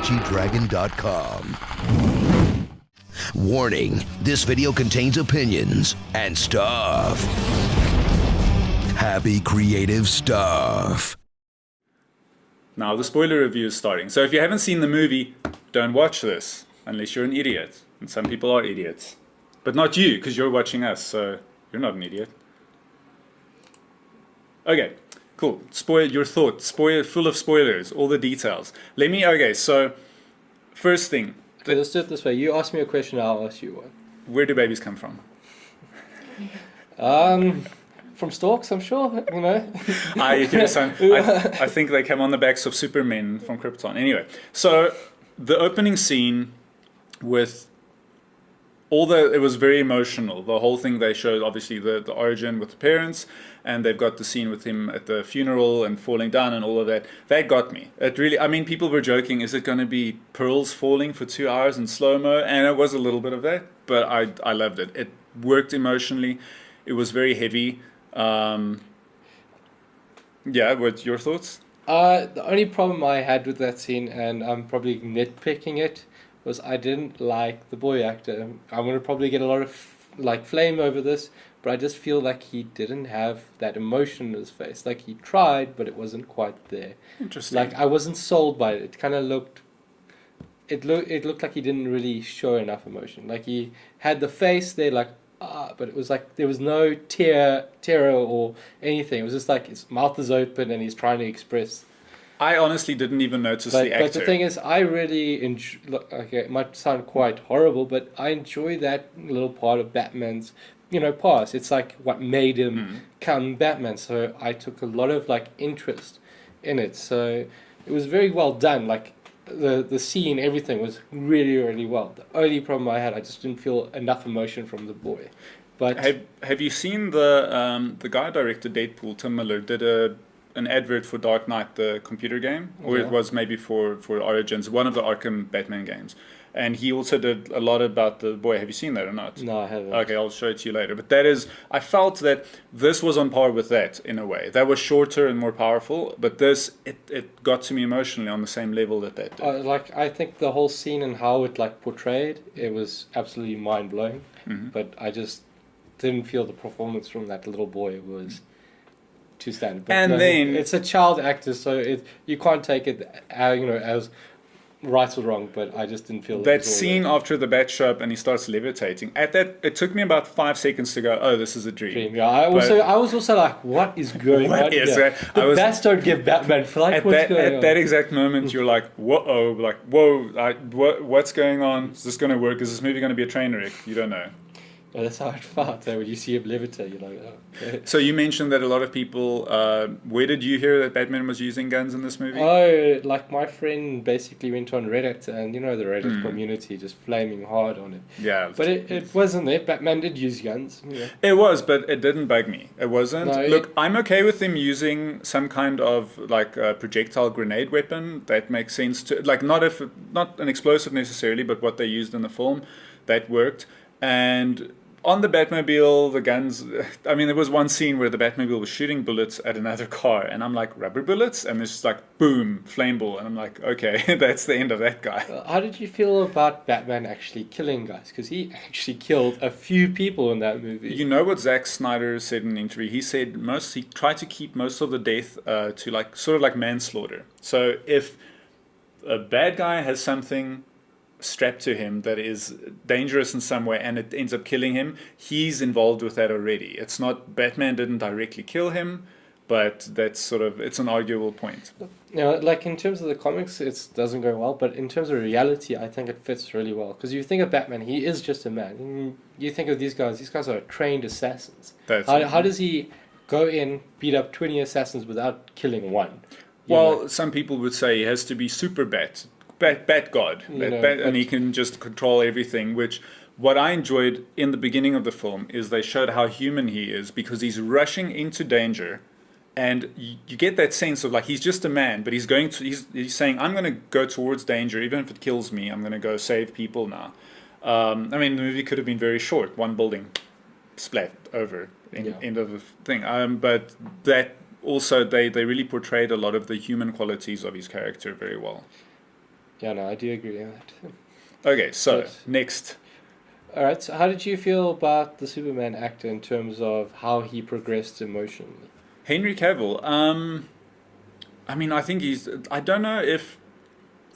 TheItchyDragon.com. Warning, this video contains opinions and stuff. Happy creative stuff. Now the spoiler review is starting. So if you haven't seen the movie, don't watch this unless you're an idiot. And some people are idiots. But not you, because you're watching us, so you're not an idiot. Okay, cool. Spoil your thoughts. Spoil, full of spoilers, all the details. Okay, so first thing. Okay, let's do it this way. You ask me a question, I'll ask you one. Where do babies come from? From storks, I'm sure, you know. I think they come on the backs of supermen from Krypton. Anyway, so the opening scene with it was very emotional. The whole thing they showed, obviously, the origin with the parents, and they've got the scene with him at the funeral and falling down and all of that. That got me. It really, I mean, people were joking, is it going to be pearls falling for 2 hours in slow-mo? And it was a little bit of that, but I loved it. It worked emotionally. It was very heavy. Yeah, what's your thoughts? The only problem I had with that scene, and I'm probably nitpicking it, was I didn't like the boy actor. I'm going to probably get a lot of flame over this, but I just feel like he didn't have that emotion in his face. Like, he tried, but it wasn't quite there. Interesting. Like, I wasn't sold by it. It kind of looked... It looked like he didn't really show enough emotion. Like, he had the face there, like, but it was like there was no terror or anything. It was just like his mouth is open and he's trying to express. I honestly didn't even notice the actor. But the thing is, I really enjoy... Okay, it might sound quite horrible, but I enjoy that little part of Batman's, past. It's like what made him come Batman. So I took a lot of interest in it. So it was very well done. Like the scene, everything was really, really well. The only problem I had, I just didn't feel enough emotion from the boy. But have you seen the guy who directed Deadpool, Tim Miller, did an advert for Dark Knight, the computer game, or it was maybe for Origins, one of the Arkham Batman games, and he also did a lot about the boy. Have you seen that or not? No, I haven't. Okay, I'll show it to you later. But I felt that this was on par with that in a way. That was shorter and more powerful, but this it got to me emotionally on the same level that did. I think the whole scene and how it portrayed, it was absolutely mind blowing. Mm-hmm. But I just didn't feel the performance from that little boy was too standard. But and then it's a child actor, so you can't take it as right or wrong. But I just didn't feel that scene after the bat show up and he starts levitating. At that, it took me about 5 seconds to go, oh, this is a dream. Yeah, I was also like, what is going on? The bats don't give Batman flight. What's going on? At that exact moment, you're like, whoa, what's going on? Is this going to work? Is this movie going to be a train wreck? You don't know. Well, that's how it felt. When you see him levitate, you're like, oh. Okay. So you mentioned that a lot of people... where did you hear that Batman was using guns in this movie? Oh, my friend basically went on Reddit, and the Reddit community just flaming hard on it. Yeah. But it wasn't there. Batman did use guns. Yeah. It was, but it didn't bug me. It wasn't. No, Look, I'm okay with them using some kind of projectile grenade weapon. That makes sense to... not an explosive necessarily, but what they used in the film, that worked. And... on the Batmobile, the guns... I mean, there was one scene where the Batmobile was shooting bullets at another car, and I'm like, rubber bullets? And it's just boom, flame ball. And I'm like, okay, that's the end of that guy. How did you feel about Batman actually killing guys? Because he actually killed a few people in that movie. You know what Zack Snyder said in an interview? He said he tried to keep most of the death to sort of like manslaughter. So if a bad guy has something strapped to him that is dangerous in some way and it ends up killing him, he's involved with that already. It's not... Batman didn't directly kill him, but that's it's an arguable point. In terms of the comics, it doesn't go well, but in terms of reality, I think it fits really well. Because you think of Batman, he is just a man. You think of these guys are trained assassins. How does he go in, beat up 20 assassins without killing one? Well, some people would say he has to be super Bat God, and he can just control everything, which what I enjoyed in the beginning of the film is they showed how human he is, because he's rushing into danger, and you get that sense of he's just a man, but he's saying, I'm going to go towards danger, even if it kills me, I'm going to go save people now. I mean, the movie could have been very short, one building, splat, over, end of the thing. But that also, they really portrayed a lot of the human qualities of his character very well. Yeah, no, I do agree on that. Okay, so But- next. All right. So, how did you feel about the Superman actor in terms of how he progressed emotionally? Henry Cavill. I mean, I think he's. I don't know if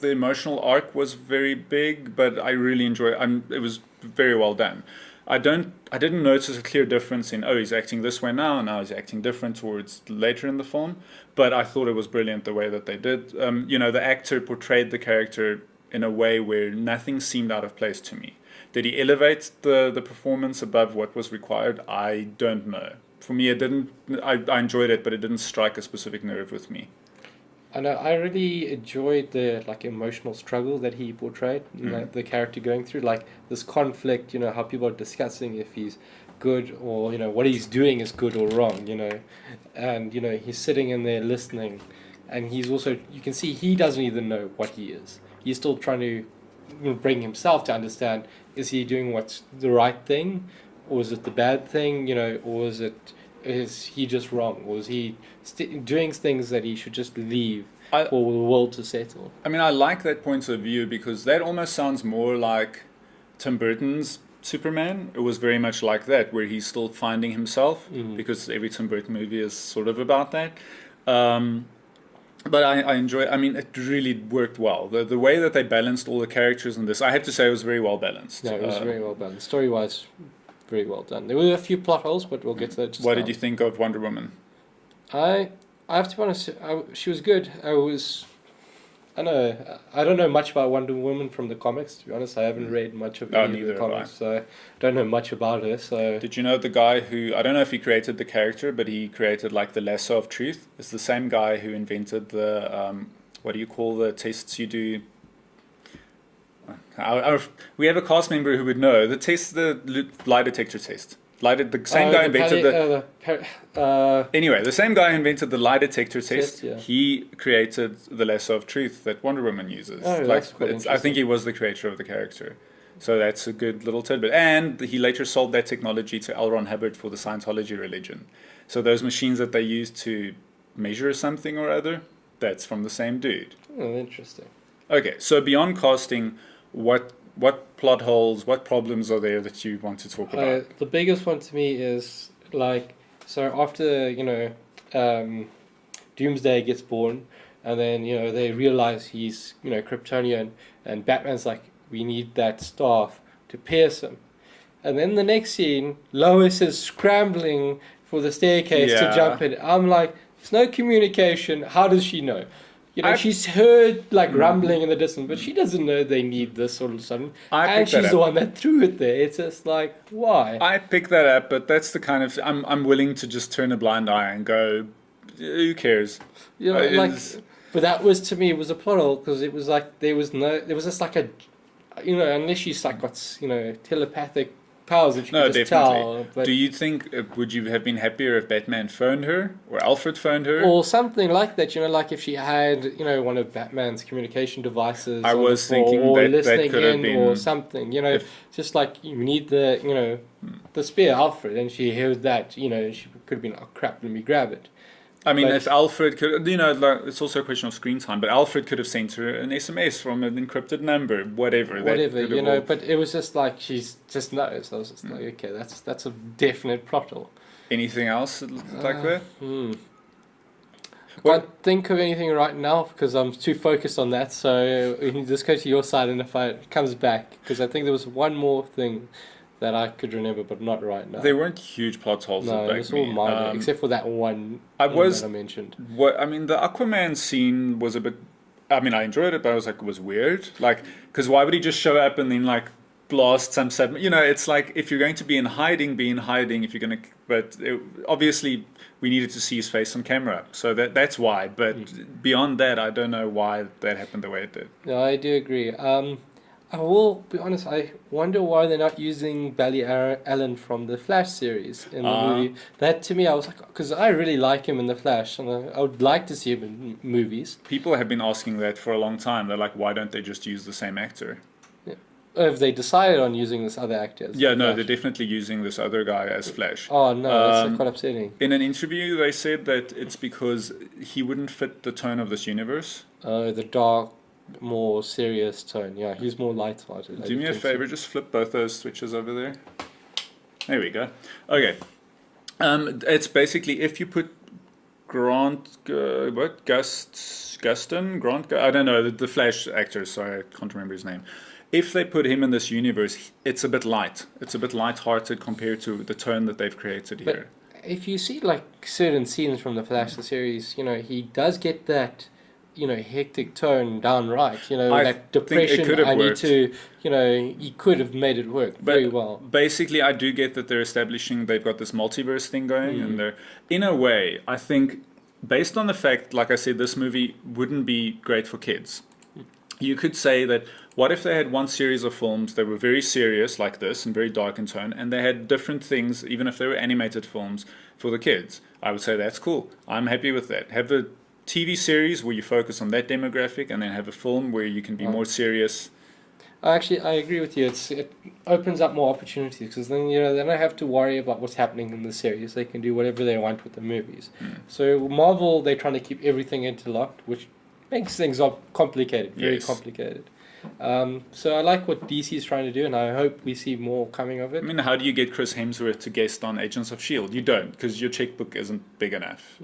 the emotional arc was very big, but I really enjoy. It was very well done. I don't. I didn't notice a clear difference in he's acting this way now, and now he's acting different towards later in the film. But I thought it was brilliant the way that they did. The actor portrayed the character in a way where nothing seemed out of place to me. Did he elevate the performance above what was required? I don't know. For me, it didn't. I enjoyed it, but it didn't strike a specific nerve with me. I know I really enjoyed the emotional struggle that he portrayed, the character going through, like this conflict. How people are discussing if he's good or what he's doing is good or wrong. And he's sitting in there listening, and he's also you can see he doesn't even know what he is. He's still trying to bring himself to understand: is he doing what's the right thing, or is it the bad thing? Or is he just wrong, or is he doing things that he should just leave for the world to settle? I mean, I like that point of view because that almost sounds more like Tim Burton's Superman. It was very much like that, where he's still finding himself, because every Tim Burton movie is sort of about that. But I enjoy. I mean, it really worked well. The way that they balanced all the characters in this, I have to say, it was very well balanced. No, it was very well done. Story-wise, very well done. There were a few plot holes, but we'll get to that. What did you think of Wonder Woman? I have to be honest. She was good. I don't know much about Wonder Woman from the comics. To be honest, I haven't read much of any of the comics, so I don't know much about her. So did you know the guy who, I don't know if he created the character, but he created like the lasso of truth? It's the same guy who invented the what do you call the tests you do? We have a cast member who would know the test, the lie detector test. The same guy invented Anyway, the same guy who invented the lie detector test. Yeah. He created the lasso of truth that Wonder Woman uses. Oh, that's quite interesting. I think he was the creator of the character. So that's a good little tidbit. And he later sold that technology to L. Ron Hubbard for the Scientology religion. So those machines that they use to measure something or other, that's from the same dude. Oh, interesting. Okay, so beyond casting, what plot holes, what problems are there that you want to talk about? The biggest one to me is so after Doomsday gets born, and then they realize he's Kryptonian, and Batman's like, we need that staff to pierce him, and then the next scene, Lois is scrambling for the staircase to jump in. I'm like, there's no communication. How does she know? She's heard rumbling in the distance, but she doesn't know they need this all of a sudden. And she's the one that threw it there. It's just like, why? I picked that up, but that's the kind of I'm willing to just turn a blind eye and go, who cares? But that was, to me, it was a plot hole, because it was like there was just like a, unless she's like got telepathic powers that you can just tell. But do you think, would you have been happier if Batman phoned her or Alfred phoned her? Or something like that, like if she had, one of Batman's communication devices. I was thinking or that listening could have in been... or something, just like you need the, the spear, Alfred, and she heard that, she could have been, oh crap, let me grab it. I mean, if Alfred could, it's also a question of screen time, but Alfred could have sent her an SMS from an encrypted number, whatever. But it was just like, she's just knows. I was just like, okay, that's a definite plot hole. Anything else like that? I can't think of anything right now because I'm too focused on that, so we can just go to your side, and if it comes back, because I think there was one more thing that I could remember, but not right now. There weren't huge plot holes. No, it was all minor, except for that one that I mentioned. The Aquaman scene was a bit... I mean, I enjoyed it, but I was like, it was weird. Because why would he just show up and then, blast some... it's like, if you're going to be in hiding, be in hiding. If you're going to... But obviously, we needed to see his face on camera. So that's why. But beyond that, I don't know why that happened the way it did. No, I do agree. I will be honest, I wonder why they're not using Barry Allen from the Flash series in the movie. That, to me, I was like, because I really like him in the Flash, and I would like to see him in movies. People have been asking that for a long time. They're like, why don't they just use the same actor? Yeah. Have they decided on using this other actor as Yeah, no, Flash? they're definitely using this other guy as Flash. Oh, no, that's quite upsetting. In an interview, they said that it's because he wouldn't fit the tone of this universe. The dark more serious tone. Yeah, he's more light-hearted. Do me a favor, just flip both those switches over there. There we go. Okay. It's basically if you put Grant, Gustin, I don't know, the Flash actor, sorry, I can't remember his name. If they put him in this universe, it's a bit light. It's a bit light-hearted compared to the tone that they've created here. If you see like certain scenes from the Flash the series, he does get that, hectic tone down right. That depression. I need to, he could have made it work very well. Basically, I do get that they're establishing they've got this multiverse thing going, and they're, in a way, I think, based on the fact, like I said, this movie wouldn't be great for kids. You could say that, what if they had one series of films that were very serious like this and very dark in tone, and they had different things, even if they were animated films, for the kids? I would say that's cool. I'm happy with that. Have a TV series where you focus on that demographic, and then have a film where you can be more serious. I agree with you. It opens up more opportunities because then they don't have to worry about what's happening in the series. They can do whatever they want with the movies. So Marvel, they're trying to keep everything interlocked, which makes things complicated, very complicated. So I like what DC is trying to do, and I hope we see more coming of it. I mean, how do you get Chris Hemsworth to guest on Agents of S.H.I.E.L.D.? You don't, because your checkbook isn't big enough.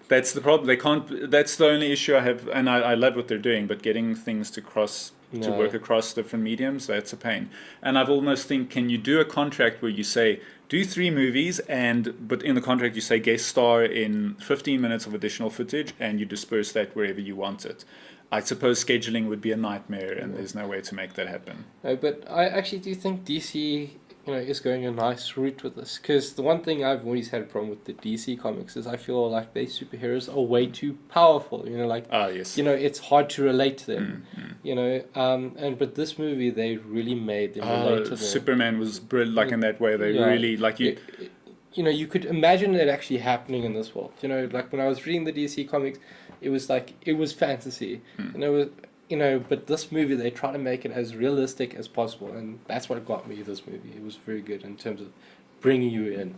That's the problem. They can't. That's the only issue I have, and I love what they're doing, but getting things to work across different mediums, that's a pain. And I've almost think, can you do a contract where you say, do 3 movies, but in the contract you say guest star in 15 minutes of additional footage, and you disperse that wherever you want it. I suppose scheduling would be a nightmare, and there's no way to make that happen. No, but I actually do think DC, is going a nice route with this. Because the one thing I've always had a problem with the DC comics is I feel like their superheroes are way too powerful. Yes. It's hard to relate to them. But this movie, they really made them relatable. Superman was brilliant, in that way. They really you could imagine it actually happening in this world. Like when I was reading the DC comics, it was fantasy, but this movie, they try to make it as realistic as possible, and that's what got me this movie. It was very good in terms of bringing you in.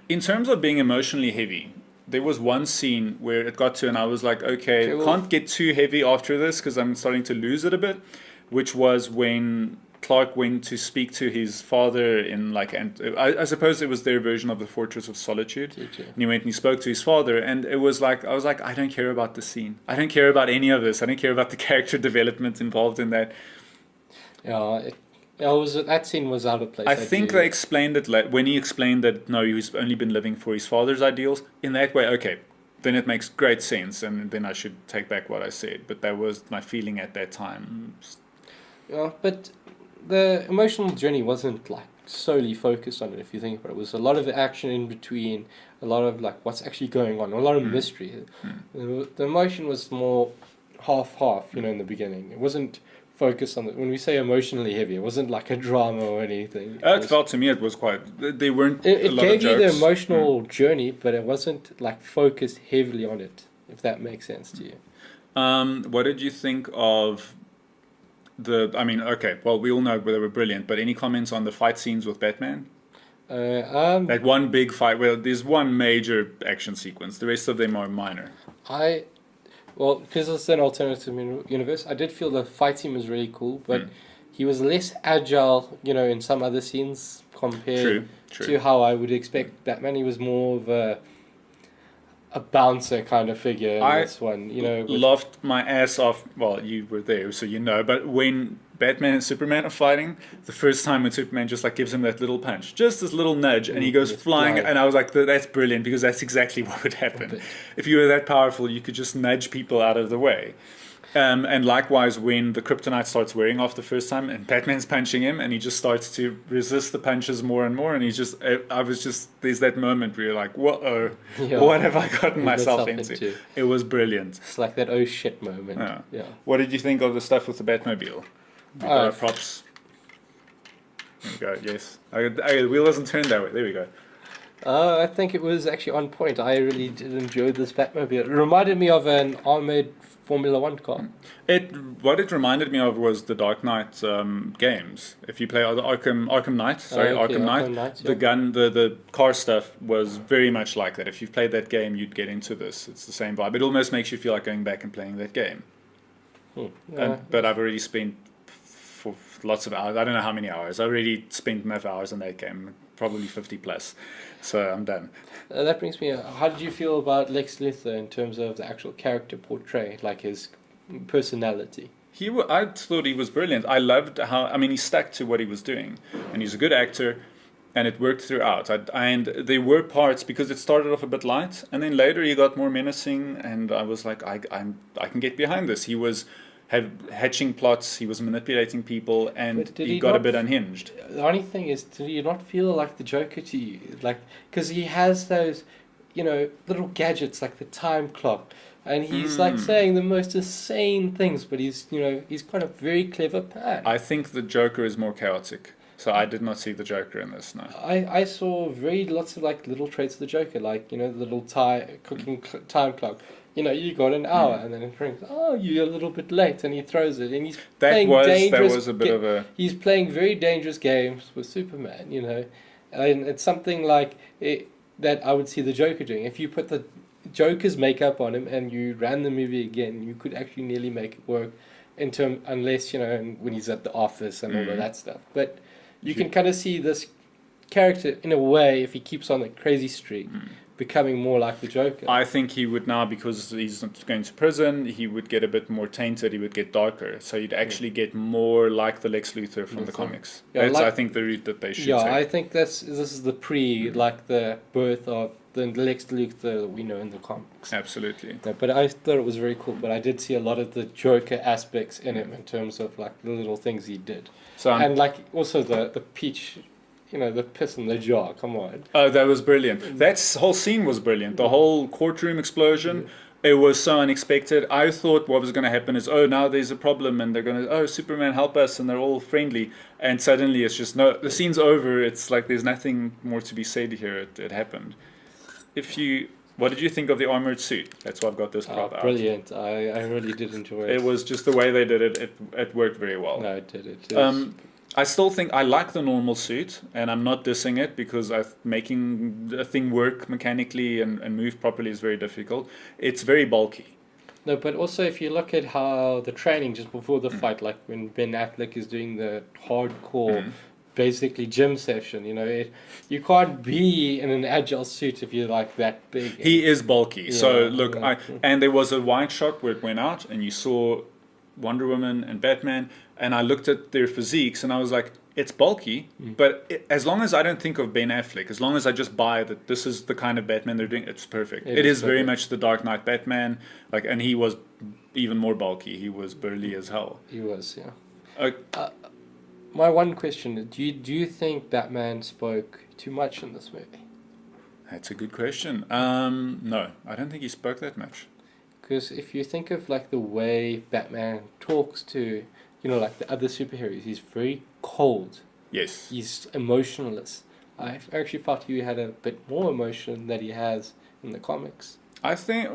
In terms of being emotionally heavy, there was one scene where it got to, and I was like, okay, can't get too heavy after this because I'm starting to lose it a bit, which was when Clark went to speak to his father in I suppose it was their version of the Fortress of Solitude. And he went and he spoke to his father, and it was like, I was like, I don't care about the scene. I don't care about any of this. I don't care about the character development involved in that. Yeah, that scene was out of place. I think they explained it when he explained that no, he's only been living for his father's ideals. In that way, okay, then it makes great sense, and then I should take back what I said. But that was my feeling at that time. Yeah, but the emotional journey wasn't solely focused on it. If you think about it, was a lot of action in between, a lot of what's actually going on, a lot of mystery. The emotion was more half in the beginning. It wasn't focused on it. When we say emotionally heavy, it wasn't like a drama or anything. It felt to me it was quite. They weren't. It gave you the emotional journey, but it wasn't focused heavily on it. If that makes sense to you. What did you think of? We all know they were brilliant, but any comments on the fight scenes with Batman? That one big fight, there's one major action sequence. The rest of them are minor. Because it's an alternative universe, I did feel the fight scene was really cool, but he was less agile, in some other scenes compared to how I would expect Batman. He was more of a bouncer kind of figure in this one, laughed my ass off. Well, you were there, so but when Batman and Superman are fighting, the first time when Superman just gives him that little punch, just this little nudge, and he goes flying, and I was like, that's brilliant, because that's exactly what would happen. If you were that powerful, you could just nudge people out of the way. And likewise, when the kryptonite starts wearing off the first time, and Batman's punching him, and he just starts to resist the punches more and more, and there's that moment where you're like, whoa, what have I gotten myself into? It was brilliant. It's like that oh shit moment. Yeah. What did you think of the stuff with the Batmobile? Props. There we go, yes. The wheel doesn't turn that way, there we go. I think it was actually on point. I really did enjoy this Batmobile. It reminded me of an armored Formula 1 car. What it reminded me of was the Dark Knight games. If you play the Arkham Knight, the gun, the car stuff was very much like that. If you've played that game, you'd get into this. It's the same vibe. It almost makes you feel like going back and playing that game. But I've already spent for lots of hours. I don't know how many hours. I already spent enough hours in that game, probably 50 plus. So I'm done. That brings me. How did you feel about Lex Luthor in terms of the actual character portrayed, like his personality? I thought he was brilliant. I loved how, I mean, he stuck to what he was doing, and he's a good actor, and it worked throughout. And there were parts, because it started off a bit light, and then later he got more menacing, and I was like, I can get behind this. He was hatching plots, he was manipulating people, and he got a bit unhinged. The only thing is, do you not feel like the Joker to you? Like, because he has those, little gadgets like the time clock. And he's like saying the most insane things, but he's got a very clever plan. I think the Joker is more chaotic, so I did not see the Joker in this. No, I saw lots of like little traits of the Joker, like the little time clock. You got an hour, and then it rings. Oh, you're a little bit late, and he throws it, and he's playing dangerous. That was a bit of a. He's playing very dangerous games with Superman, and it's something like that I would see the Joker doing. If you put the Joker's makeup on him and you ran the movie again, you could actually nearly make it work unless when he's at the office and all of that stuff. But you can kind of see this character in a way, if he keeps on the crazy streak, becoming more like the Joker. I think he would now, because he's not going to prison, he would get a bit more tainted, he would get darker, so you'd actually get more like the Lex Luthor from the comics. That's I think the route that they should take. I think this is the like the birth of the Lex Luthor that we know in the comics. Absolutely. Yeah, but I thought it was very cool. But I did see a lot of the Joker aspects in him in terms of like the little things he did. And like also the peach, the piss in the jar. Come on. Oh, that was brilliant. That whole scene was brilliant. The whole courtroom explosion. It was so unexpected. I thought what was going to happen is, now there's a problem, and they're going to, Superman, help us, and they're all friendly. And suddenly it's just, no, the scene's over. It's like there's nothing more to be said here. It happened. What did you think of the armored suit? That's why I've got this prop out. Brilliant. I really did enjoy it. It was just the way they did it. It worked very well. No, it did. I still think I like the normal suit, and I'm not dissing it, because making a thing work mechanically and move properly is very difficult. It's very bulky. No, but also if you look at how the training just before the fight, like when Ben Affleck is doing the hardcore basically gym session, you can't be in an agile suit if you're like that big. He is bulky. So look, and there was a wide shot where it went out and you saw Wonder Woman and Batman, and I looked at their physiques and I was like, it's bulky, but as long as I don't think of Ben Affleck, as long as I just buy that this is the kind of Batman they're doing, it's perfect. It is very much the Dark Knight Batman, and he was even more bulky. He was burly as hell. He was, yeah. My one question, do you think Batman spoke too much in this movie? That's a good question. No, I don't think he spoke that much. Because if you think of like the way Batman talks to, like the other superheroes, he's very cold. Yes. He's emotionless. I actually thought he had a bit more emotion than he has in the comics. I think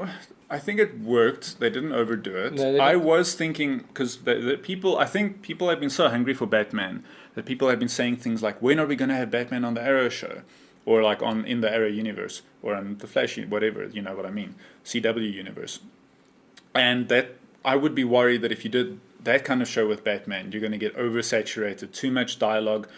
it worked. They didn't overdo it. No, I was thinking, because I think people have been so hungry for Batman that people have been saying things like, when are we going to have Batman on the Arrow show? Or like in the Arrow universe, or on the Flash, whatever, you know what I mean, CW universe. And that I would be worried that if you did that kind of show with Batman, you're going to get oversaturated, too much dialogue,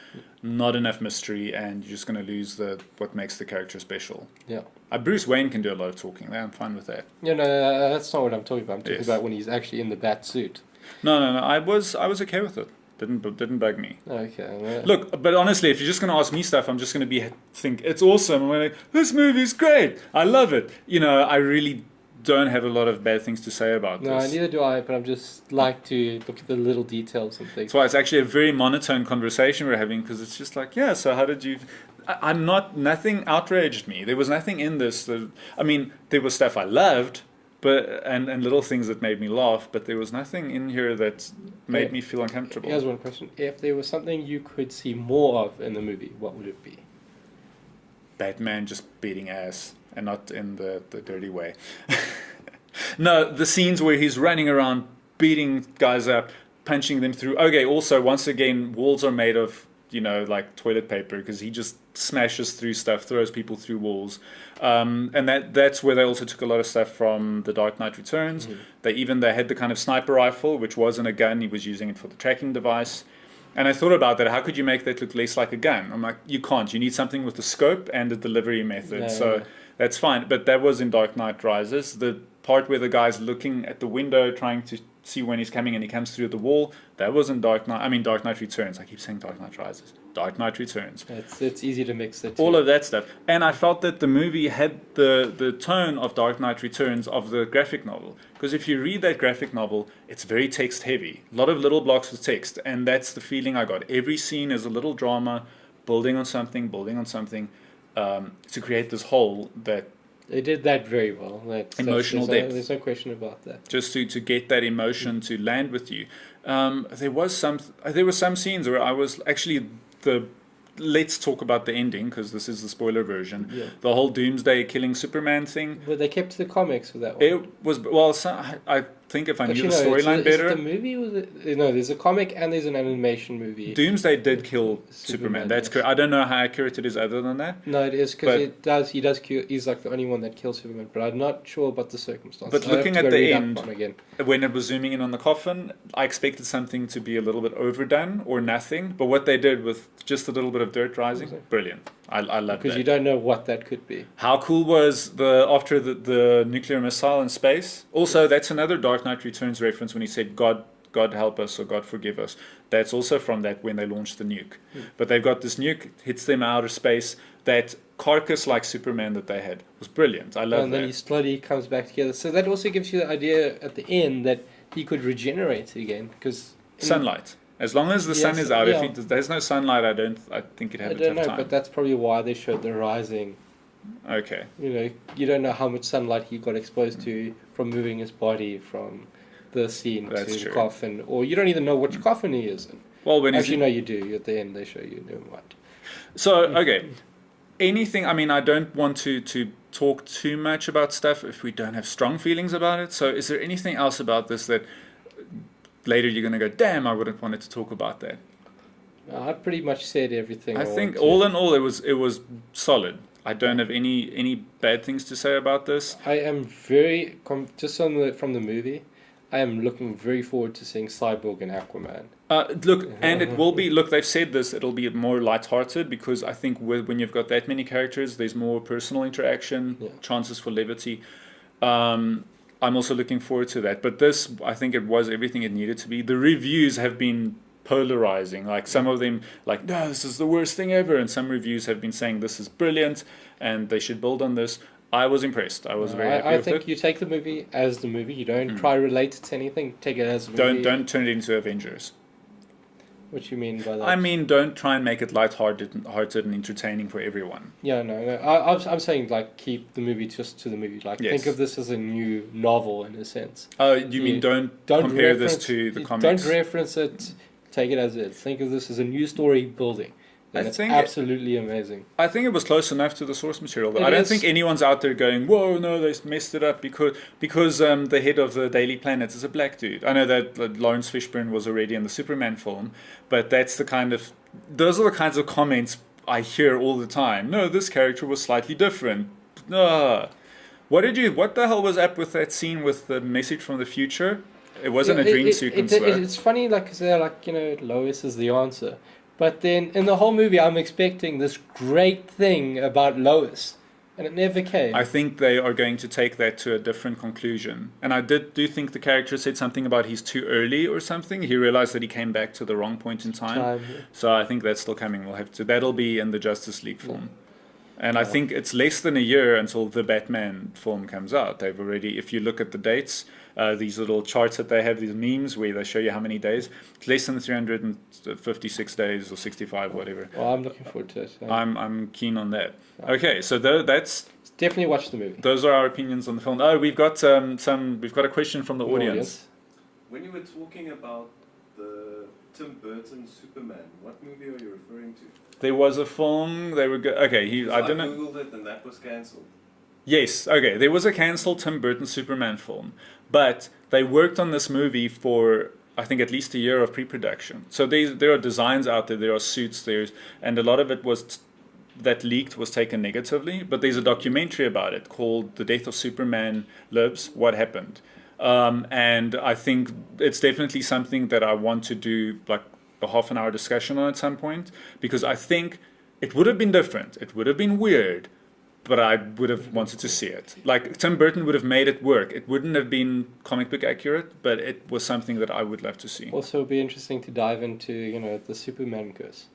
not enough mystery, and you're just going to lose what makes the character special. Yeah. Bruce Wayne can do a lot of talking. I'm fine with that. No, that's not what I'm talking about. I'm talking about when he's actually in the bat suit. No. I was okay with it. Didn't bug me. Okay. Look, but honestly, if you're just going to ask me stuff, I'm just going to think it's awesome. I'm going to this movie's great. I love it. I really don't have a lot of bad things to say about this. No, neither do I, but I'm just like to look at the little details and things. That's why it's actually a very monotone conversation we're having, because it's just like, so how did you... nothing outraged me. There was nothing in this there was stuff I loved, but and little things that made me laugh, but there was nothing in here that made me feel uncomfortable. Here's one question. If there was something you could see more of in the movie, what would it be? Batman just beating ass, and not in the dirty way. No, the scenes where he's running around, beating guys up, punching them through. Okay, also, once again, walls are made of like toilet paper, because he just smashes through stuff, throws people through walls. And that's where they also took a lot of stuff from The Dark Knight Returns. They had the kind of sniper rifle, which wasn't a gun. He was using it for the tracking device. And I thought about that. How could you make that look less like a gun? I'm like, you can't. You need something with a scope and a delivery method. That's fine. But that was in Dark Knight Rises. The part where the guy's looking at the window trying to see when he's coming and he comes through the wall, that was in Dark Knight Returns. I keep saying Dark Knight Rises. Dark Knight Returns. It's easy to mix it. All of that stuff. And I felt that the movie had the tone of Dark Knight Returns of the graphic novel. Because if you read that graphic novel, it's very text heavy. A lot of little blocks of text. And that's the feeling I got. Every scene is a little drama, building on something, to create this whole that... They did that very well. Emotional depth. There's no question about that. Just to get that emotion to land with you. There were some scenes where I was actually let's talk about the ending, because this is the spoiler version. Yeah. The whole Doomsday killing Superman thing. But they kept the comics for that one. It was I think if I knew the storyline better. Is it the movie? No, there's a comic and there's an animation movie. Doomsday did kill Superman. That's correct. I don't know how accurate it is other than that. No, it is, because he does kill. He's like the only one that kills Superman, but I'm not sure about the circumstances. But looking at the end, when it was zooming in on the coffin, I expected something to be a little bit overdone or nothing. But what they did with just a little bit of dirt rising, brilliant. I love that. Because you don't know what that could be. How cool was after the nuclear missile in space? Also, that's another Dark Knight Returns reference when he said, God help us or God forgive us. That's also from that when they launched the nuke. But they've got this nuke, hits them out of space. That carcass like Superman that they had was brilliant. I love that. And then he slowly comes back together. So that also gives you the idea at the end that he could regenerate again. Because sunlight. As long as the sun is out, if there's no sunlight, I think it'd have a tough time. But that's probably why they showed the rising. Okay. You don't know how much sunlight he got exposed to from moving his body from the scene to the coffin, or you don't even know which coffin he is in. Well, when actually, no, you do. At the end, they show you what. So okay, anything. I mean, I don't want to talk too much about stuff if we don't have strong feelings about it. So, is there anything else about this that later you're going to go, damn, I would have wanted to talk about that? I pretty much said everything. I think all in all, it was solid. I don't have any bad things to say about this. I am just from the movie. I am looking very forward to seeing Cyborg and Aquaman. And it will be. Look, they've said this. It'll be more lighthearted because I think when you've got that many characters, there's more personal interaction, chances for levity. I'm also looking forward to that. But this, I think it was everything it needed to be. The reviews have been polarizing. Like some of them, like, no, this is the worst thing ever. And some reviews have been saying this is brilliant and they should build on this. I was impressed. I was very happy with it. I think you take the movie as the movie. You don't try to relate it to anything. Take it as a movie. Don't turn it into Avengers. What do you mean by that? I mean, don't try and make it light-hearted and entertaining for everyone. Yeah, no. I'm saying, like, keep the movie just to the movie. Like, think of this as a new novel, in a sense. Oh, you mean don't compare this to the comics? Don't reference it. Take it as it is. Think of this as a new story building. And it's absolutely amazing. I think it was close enough to the source material. I don't think anyone's out there going, whoa, no, they messed it up because the head of the Daily Planet is a black dude. I know that Lawrence Fishburne was already in the Superman film, but those are the kinds of comments I hear all the time. No, this character was slightly different. What the hell was up with that scene with the message from the future? It wasn't a dream sequence. It's funny, like, because they're like, Lois is the answer. But then in the whole movie, I'm expecting this great thing about Lois, and it never came. I think they are going to take that to a different conclusion. And I do think the character said something about he's too early or something. He realized that he came back to the wrong point in time. So I think that's still coming. That'll be in the Justice League film. And I think it's less than a year until the Batman film comes out. They've already, if you look at the dates, these little charts that they have, these memes where they show you how many days. It's less than 356 days or 65, whatever. Well, I'm looking forward to it. I'm keen on that. Okay, so that's definitely watch the movie. Those are our opinions on the film. Oh, we've got a question from the audience. When you were talking about the Tim Burton Superman, what movie are you referring to? There was a film. They were I don't know. I googled it and that was cancelled. Yes. Okay. There was a cancelled Tim Burton Superman film, but they worked on this movie for I think at least a year of pre-production. So there are designs out there, there are suits, and a lot of it that leaked was taken negatively. But there's a documentary about it called "The Death of Superman Lives: What Happened," and I think it's definitely something that I want to do like a half an hour discussion on at some point, because I think it would have been different. It would have been weird, but I would have wanted to see it. Like Tim Burton would have made it work. It wouldn't have been comic book accurate, but it was something that I would love to see. Also, it'd be interesting to dive into, the Superman curse.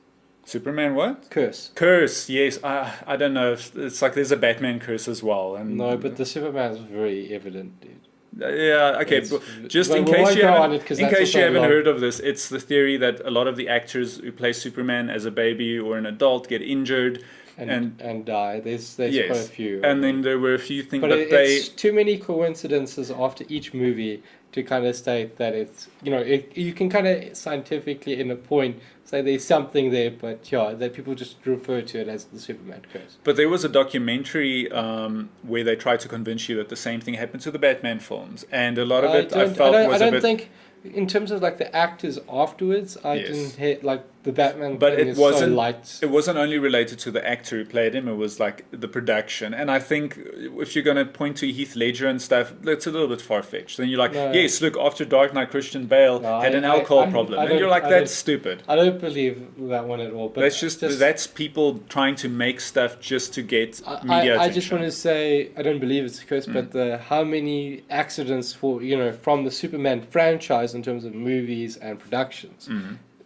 Superman what? Curse. Curse, yes. I don't know. It's like there's a Batman curse as well. And No, but the Superman is very evident, dude. Yeah, okay. It's- But just but in we case won't you go on haven't, it 'cause in that's case you also haven't long. heard of this, it's the theory that a lot of the actors who play Superman as a baby or an adult get injured, And die. There's yes, quite a few. and then there were a few things, But but it's too many coincidences after each movie to kind of state that it's, you can kind of scientifically, in a point, say there's something there, but yeah, that people just refer to it as the Superman curse. But there was a documentary where they tried to convince you that the same thing happened to the Batman films, and a lot of it I felt was I a don't bit. think, in terms of like the actors afterwards, I Yes. didn't hit like the Batman. But thing it is wasn't. so light. It wasn't only related to the actor who played him. It was like the production. And I think if you're going to point to Heath Ledger and stuff, that's a little bit far fetched. Then you're like, No. yes, look, after Dark Knight, Christian Bale No, had an I- alcohol I- problem, I and you're don't- like, I that's don't- stupid. I don't believe that one at all. But That's people trying to make stuff just to get media I just attention. want to say I don't believe it's a curse, but how many accidents from the Superman franchise in terms of movies and productions,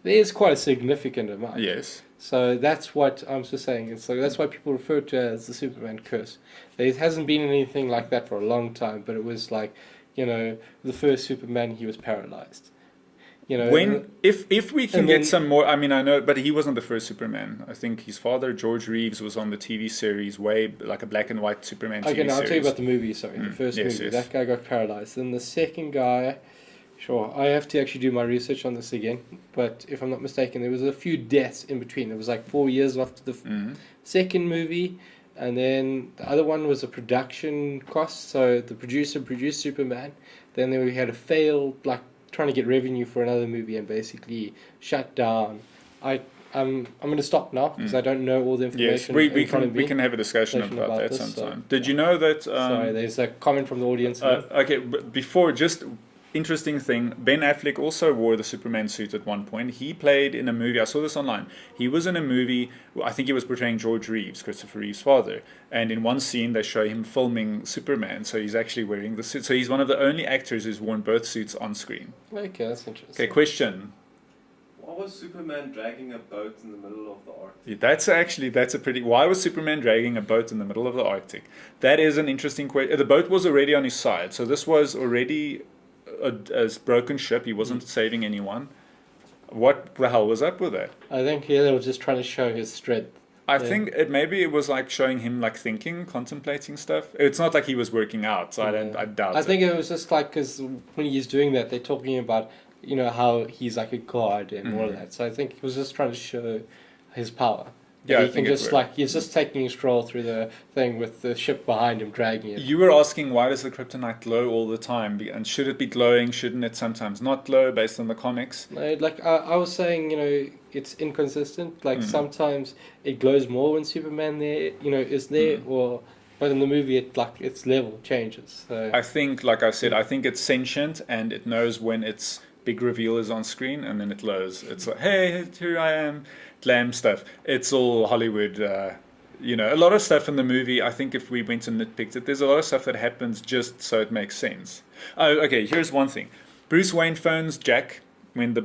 there's quite a significant amount. Yes. So that's what I'm just saying. It's like that's why people refer to it as the Superman curse. There hasn't been anything like that for a long time, but it was like, the first Superman, he was paralyzed. If we can and get then- some more, I mean, I know, but he wasn't the first Superman. I think his father, George Reeves, was on the TV series like a black and white Superman TV Okay, now I'll series. tell you about the movie. Sorry, the first yes, movie. yes. That guy got paralyzed. Then the second guy, sure, I have to actually do my research on this again. But if I'm not mistaken, there was a few deaths in between. It was like 4 years after the second movie, and then the other one was a production cost. So the producer produced Superman. Then we had a failed, like trying to get revenue for another movie, and basically shut down. I'm going to stop now because I don't know all the Yes, information. we can have a discussion about that this, sometime. so, Did you know that? Sorry, there's a comment from the audience. Okay, but before, just interesting thing, Ben Affleck also wore the Superman suit at one point. He played in a movie, I saw this online. He was in a movie, I think he was portraying George Reeves, Christopher Reeve's father. And in one scene, they show him filming Superman, so he's actually wearing the suit. So he's one of the only actors who's worn both suits on screen. Okay, that's interesting. Okay, question. Why was Superman dragging a boat in the middle of the Arctic? That's a pretty. Why was Superman dragging a boat in the middle of the Arctic? That is an interesting question. The boat was already on his side, so this was already a broken ship. He wasn't saving anyone. What the hell was up with that? I think here they were just trying to show his strength. I think maybe it was like showing him like thinking, contemplating stuff. It's not like he was working out, so I doubt. I think it was just like because when he's doing that, they're talking about how he's like a god and all of that. So I think he was just trying to show his power. Yeah, I he think can it just worked. he's just taking a stroll through the thing with the ship behind him dragging it. You were asking why does the kryptonite glow all the time, and should it be glowing? Shouldn't it sometimes not glow based on the comics? No, like I was saying, it's inconsistent. Like sometimes it glows more when Superman is there, but in the movie its level changes. So I think, like I said, I think it's sentient and it knows when its big reveal is on screen, and then it glows. It's like, hey, here I am, glam stuff. It's all Hollywood. A lot of stuff in the movie. I think if we went and nitpicked it, there's a lot of stuff that happens just so it makes sense. Oh, okay. Here's one thing. Bruce Wayne phones Jack when the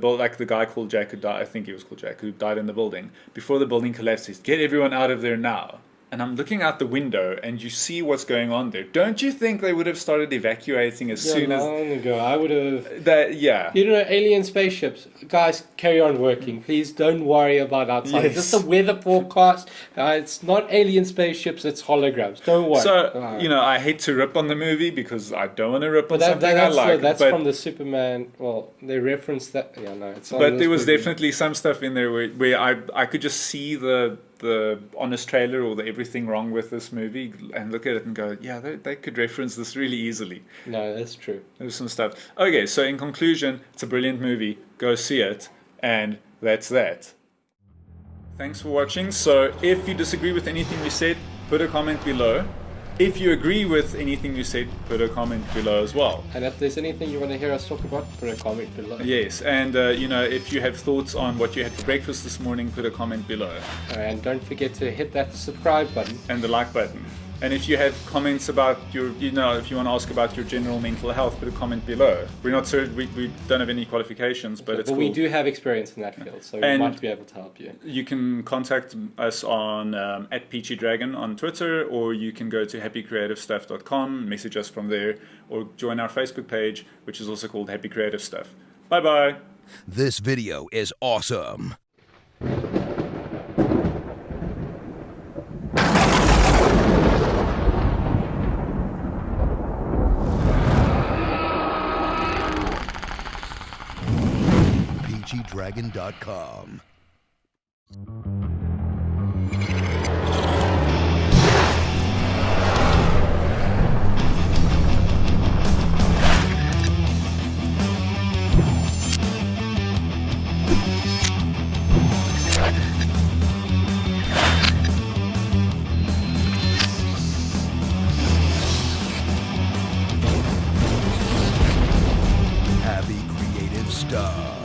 guy called Jack who died. I think he was called Jack, who died in the building. Before the building collapses, get everyone out of there now. And I'm looking out the window, and you see what's going on there. Don't you think they would have started evacuating as soon as long ago I would have. that? Yeah. Alien spaceships. Guys, carry on working. Please don't worry about outside. Yes. Just a weather forecast. It's not alien spaceships, it's holograms. Don't worry. So, Alright. I hate to rip on the movie because I don't want to rip on But something I like. that's but from the Superman. Well, they referenced that. Yeah, no, it's on but this there was movie. definitely some stuff in there where I could just see the the honest trailer or the everything wrong with this movie and look at it and go, yeah, they could reference this really easily. No, that's true. There's some stuff. Okay, so in conclusion, it's a brilliant movie. Go see it, and that's that. Thanks for watching. So if you disagree with anything we said, put a comment below. If you agree with anything you said, put a comment below as well. And if there's anything you want to hear us talk about, put a comment below. Yes, and if you have thoughts on what you had for breakfast this morning, put a comment below. And don't forget to hit that subscribe button. And the like button. And if you have comments about your, if you want to ask about your general mental health, put a comment below. We're not certain, we don't have any qualifications, but it's cool. We do have experience in that field, so we might be able to help you. You can contact us on at Peachy Dragon on Twitter, or you can go to happycreativestuff.com, message us from there, or join our Facebook page, which is also called Happy Creative Stuff. Bye-bye. This video is awesome. geek-sphere.com. Happy Creative Stuff.